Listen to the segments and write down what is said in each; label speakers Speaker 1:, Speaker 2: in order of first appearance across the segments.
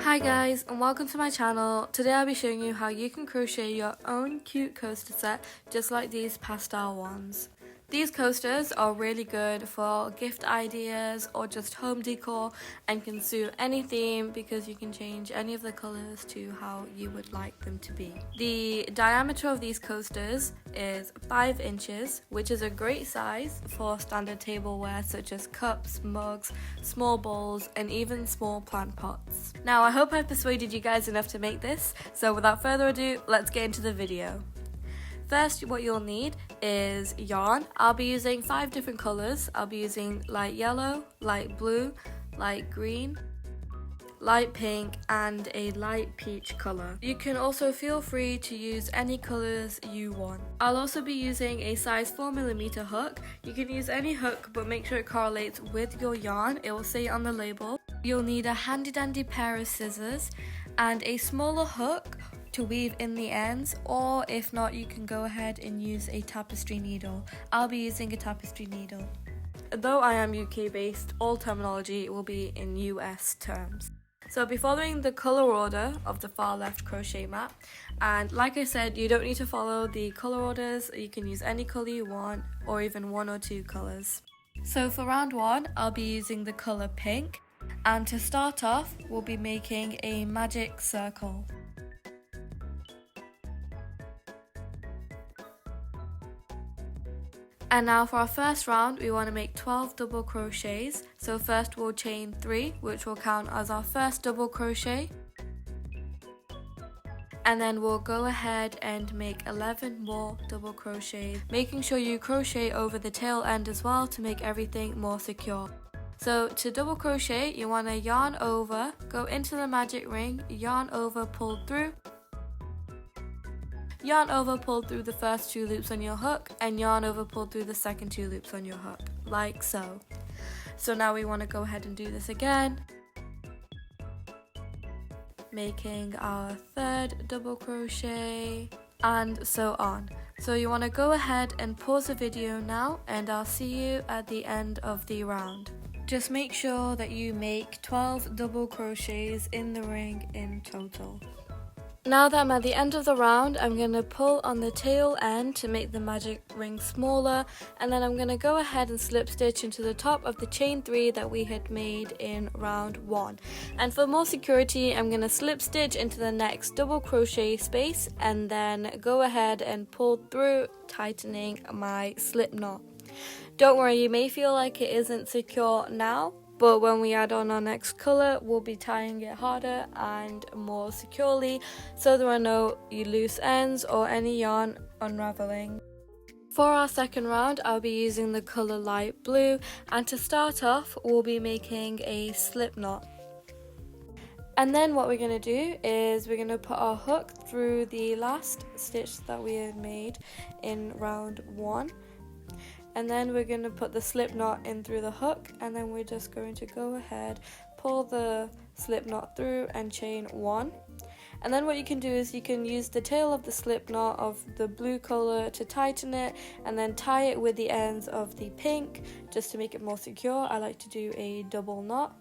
Speaker 1: Hi guys, and welcome to my channel. Today I'll be showing you how you can crochet your own cute coaster set just like these pastel ones. These coasters are really good for gift ideas or just home decor and can suit any theme because you can change any of the colours to how you would like them to be. The diameter of these coasters is 5 inches, which is a great size for standard tableware such as cups, mugs, small bowls and even small plant pots. Now I hope I've persuaded you guys enough to make this, so without further ado, let's get into the video. First, what you'll need is yarn. I'll be using 5 different colours. I'll be using light yellow, light blue, light green, light pink and a light peach colour. You can also feel free to use any colours you want. I'll also be using a size 4mm hook. You can use any hook but make sure it correlates with your yarn. It will say on the label. You'll need a handy dandy pair of scissors and a smaller hook to weave in the ends, or if not you can go ahead and use a tapestry needle. I'll be using a tapestry needle. Though I am UK based, all terminology will be in US terms. So I'll be following the colour order of the far left crochet mat, and like I said, you don't need to follow the colour orders. You can use any colour you want or even 1 or 2 colours. So for round 1 I'll be using the colour pink, and to start off we'll be making a magic circle. And now for our first round, we want to make 12 double crochets. So first we'll chain 3, which will count as our first double crochet. And then we'll go ahead and make 11 more double crochets, making sure you crochet over the tail end as well to make everything more secure. So to double crochet, you want to yarn over, go into the magic ring, yarn over, pull through. Yarn over, pull through the first 2 loops on your hook, and yarn over, pull through the second 2 loops on your hook, like so. So now we want to go ahead and do this again, making our 3rd double crochet, and so on. So you want to go ahead and pause the video now, and I'll see you at the end of the round. Just make sure that you make 12 double crochets in the ring in total. Now that I'm at the end of the round, I'm going to pull on the tail end to make the magic ring smaller, and then I'm going to go ahead and slip stitch into the top of the chain 3 that we had made in round 1. And for more security, I'm going to slip stitch into the next double crochet space and then go ahead and pull through, tightening my slip knot. Don't worry, you may feel like it isn't secure now, but when we add on our next colour, we'll be tying it harder and more securely so there are no loose ends or any yarn unravelling. For our second round, I'll be using the colour light blue, and to start off, we'll be making a slip knot. And then what we're going to do is we're going to put our hook through the last stitch that we had made in round 1. And then we're going to put the slip knot in through the hook, and then we're just going to go ahead, pull the slip knot through and chain 1. And then what you can do is you can use the tail of the slip knot of the blue colour to tighten it, and then tie it with the ends of the pink just to make it more secure. I like to do a double knot.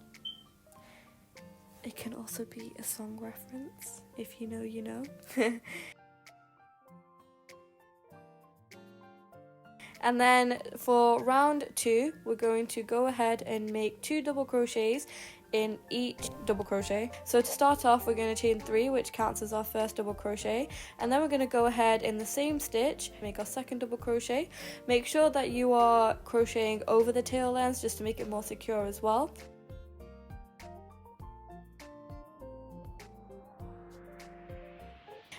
Speaker 1: It can also be a song reference. If you know, you know. And then for round 2, we're going to go ahead and make 2 double crochets in each double crochet. So to start off, we're going to chain 3, which counts as our first double crochet, and then we're going to go ahead in the same stitch, make our second double crochet. Make sure that you are crocheting over the tail ends just to make it more secure as well.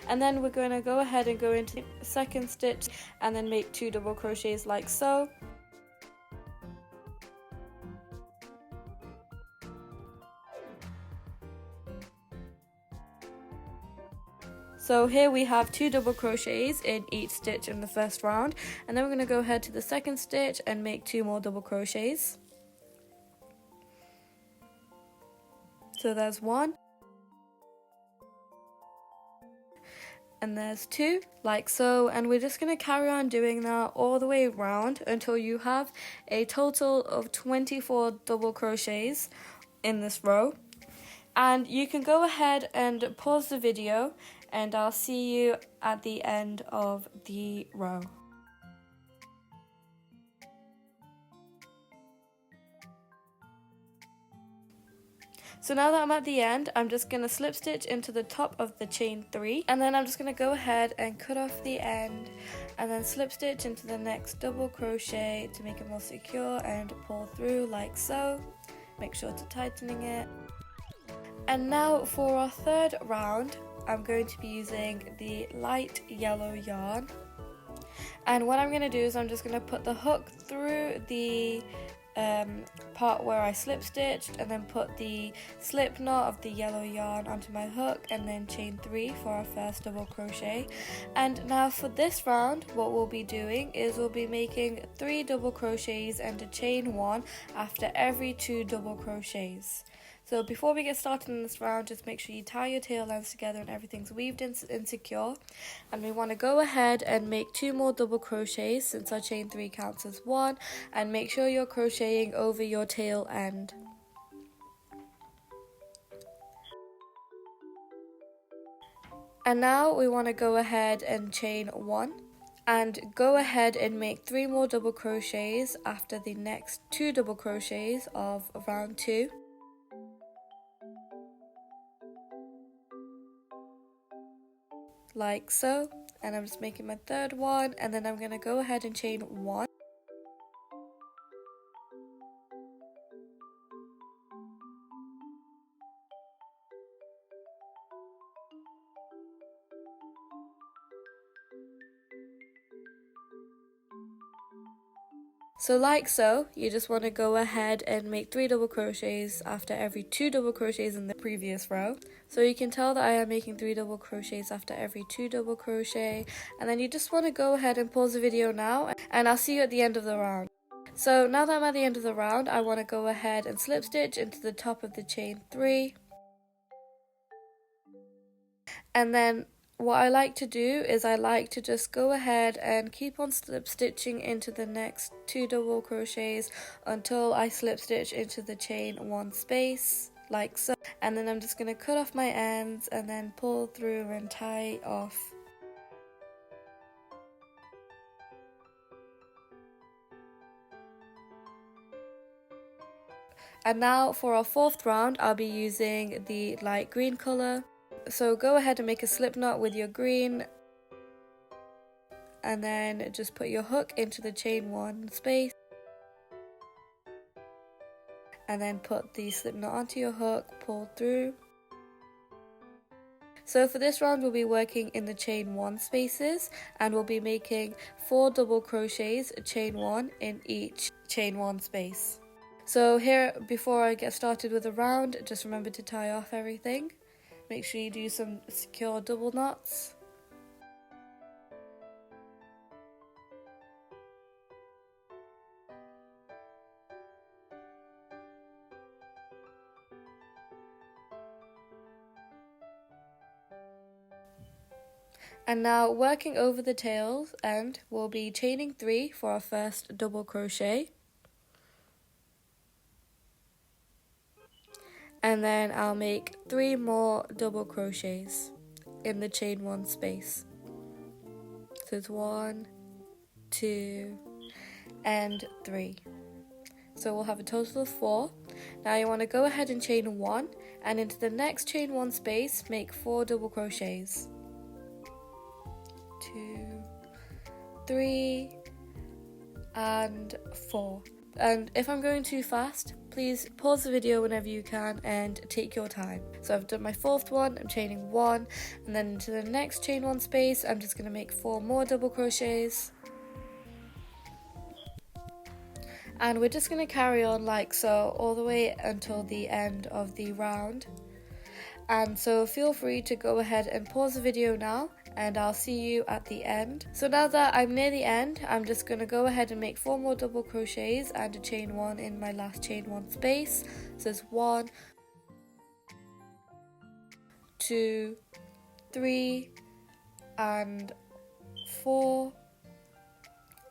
Speaker 1: And then we're going to go ahead and go into the second stitch and then make 2 double crochets like so. So here we have 2 double crochets in each stitch in the first round, and then we're going to go ahead to the second stitch and make 2 more double crochets. So there's 1. And there's 2, like so, and we're just going to carry on doing that all the way around until you have a total of 24 double crochets in this row. And you can go ahead and pause the video, and I'll see you at the end of the row. So now that I'm at the end, I'm just going to slip stitch into the top of the chain 3, and then I'm just going to go ahead and cut off the end and then slip stitch into the next double crochet to make it more secure and pull through like so. Make sure to tightening it. And now for our third round, I'm going to be using the light yellow yarn. And what I'm going to do is I'm just going to put the hook through the part where I slip stitched, and then put the slip knot of the yellow yarn onto my hook, and then chain 3 for our first double crochet. And now for this round, what we'll be doing is we'll be making 3 double crochets and a chain 1 after every 2 double crochets. So before we get started in this round, just make sure you tie your tail ends together and everything's weaved in and secure. And we want to go ahead and make 2 more double crochets since our chain 3 counts as 1, and make sure you're crocheting over your tail end. And now we want to go ahead and chain 1 and go ahead and make 3 more double crochets after the next 2 double crochets of round 2. Like so, and I'm just making my third one, and then I'm going to go ahead and chain 1. So like so, you just want to go ahead and make 3 double crochets after every 2 double crochets in the previous row. So you can tell that I am making 3 double crochets after every 2 double crochet, and then you just want to go ahead and pause the video now, and I'll see you at the end of the round. So now that I'm at the end of the round, I want to go ahead and slip stitch into the top of the chain 3, and then what I like to do is I like to just go ahead and keep on slip stitching into the next 2 double crochets until I slip stitch into the chain 1 space, like so. And then I'm just going to cut off my ends and then pull through and tie off. And now for our 4th round, I'll be using the light green colour. So go ahead and make a slip knot with your green, and then just put your hook into the chain 1 space, and then put the slip knot onto your hook, pull through. So for this round we'll be working in the chain 1 spaces, and we'll be making 4 double crochets, chain 1 in each chain 1 space. So here, before I get started with the round, just remember to tie off everything. Make sure you do some secure double knots. And now working over the tails end, we'll be chaining 3 for our first double crochet. And then I'll make 3 more double crochets in the chain 1 space. So it's 1, 2, and 3. So we'll have a total of 4. Now you want to go ahead and chain 1, and into the next chain 1 space, make 4 double crochets. 2, 3, and 4. And if I'm going too fast, please pause the video whenever you can and take your time. So I've done my 4th one, I'm chaining 1, and then into the next chain 1 space, I'm just going to make 4 more double crochets. And we're just going to carry on like so all the way until the end of the round. And so feel free to go ahead and pause the video now, and I'll see you at the end. So now that I'm near the end, I'm just going to go ahead and make 4 more double crochets and a chain 1 in my last chain 1 space. So it's 1, 2, 3, and 4.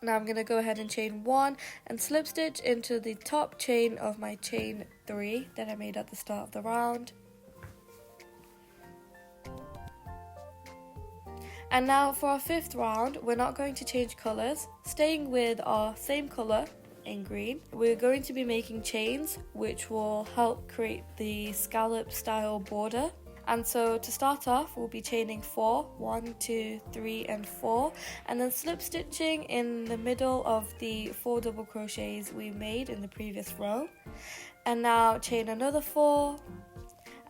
Speaker 1: Now I'm going to go ahead and chain 1 and slip stitch into the top chain of my chain 3 that I made at the start of the round. And now for our fifth round, we're not going to change colours. Staying with our same colour in green, we're going to be making chains which will help create the scallop style border. And so to start off, we'll be chaining 4, 1, 2, 3 and 4, and then slip stitching in the middle of the 4 double crochets we made in the previous row. And now chain another 4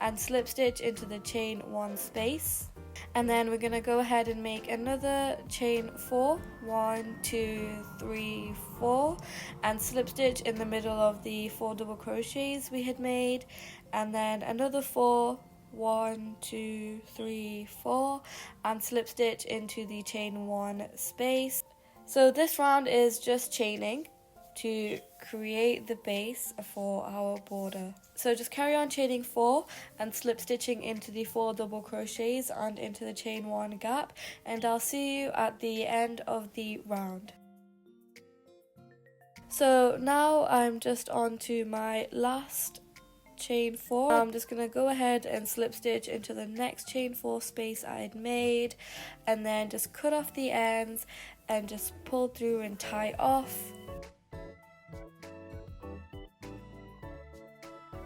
Speaker 1: and slip stitch into the chain 1 space. And then we're going to go ahead and make another chain 4, 1, 2, 3, 4, and slip stitch in the middle of the 4 double crochets we had made, and then another 4, 1, 2, 3, 4, and slip stitch into the chain 1 space. So this round is just chaining to create the base for our border. So just carry on chaining 4 and slip stitching into the 4 double crochets and into the chain 1 gap, and I'll see you at the end of the round. So now I'm just on to my last chain 4. I'm just going to go ahead and slip stitch into the next chain 4 space I had made, and then just cut off the ends and just pull through and tie off.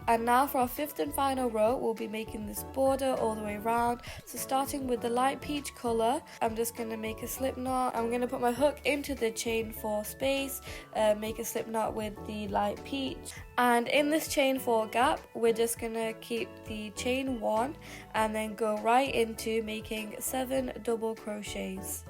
Speaker 1: And now for our fifth and final row, we'll be making this border all the way around. So starting with the light peach colour, I'm just going to make a slip knot. I'm going to put my hook into the chain 4 space, make a slip knot with the light peach. And in this chain 4 gap, we're just going to keep the chain 1 and then go right into making 7 double crochets.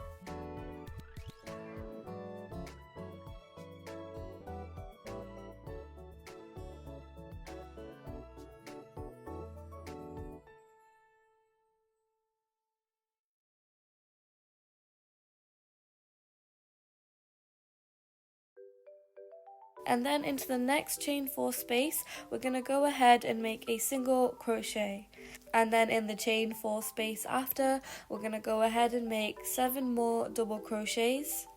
Speaker 1: And then into the next chain 4 space, we're going to go ahead and make a single crochet. And then in the chain 4 space after, we're going to go ahead and make 7 more double crochets.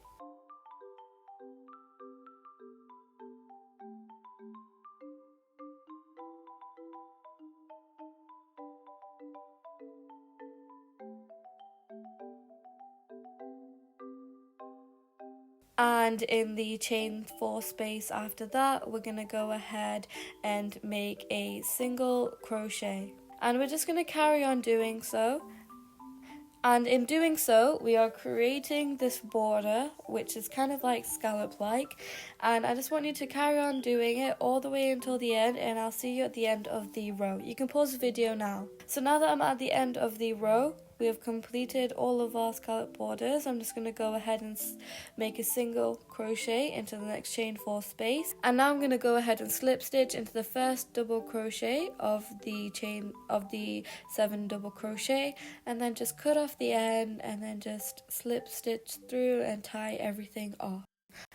Speaker 1: And in the chain 4 space after that, we're going to go ahead and make a single crochet. And we're just going to carry on doing so. And in doing so, we are creating this border, which is kind of like scallop-like. And I just want you to carry on doing it all the way until the end, and I'll see you at the end of the row. You can pause the video now. So now that I'm at the end of the row, we have completed all of our scallop borders. I'm just going to go ahead and make a single crochet into the next chain 4 space, and now I'm going to go ahead and slip stitch into the first double crochet of the chain of the 7 double crochet, and then just cut off the end and then just slip stitch through and tie everything off.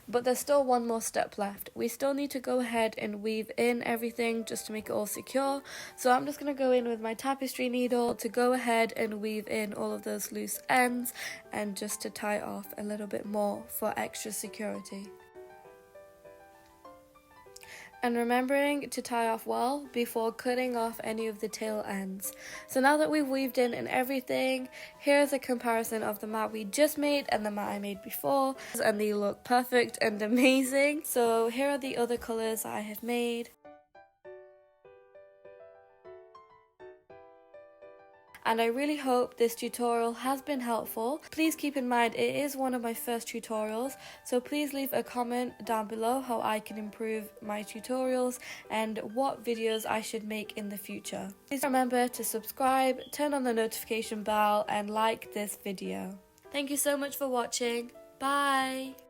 Speaker 1: But there's still one more step left. We still need to go ahead and weave in everything just to make it all secure. So I'm just going to go in with my tapestry needle to go ahead and weave in all of those loose ends and just to tie off a little bit more for extra security. And remembering to tie off well before cutting off any of the tail ends. So now that we've weaved in and everything, here's a comparison of the mat we just made and the mat I made before, and they look perfect and amazing. So here are the other colours I have made. And I really hope this tutorial has been helpful. Please keep in mind it is one of my first tutorials, so please leave a comment down below how I can improve my tutorials and what videos I should make in the future. Please remember to subscribe, turn on the notification bell and like this video. Thank you so much for watching. Bye!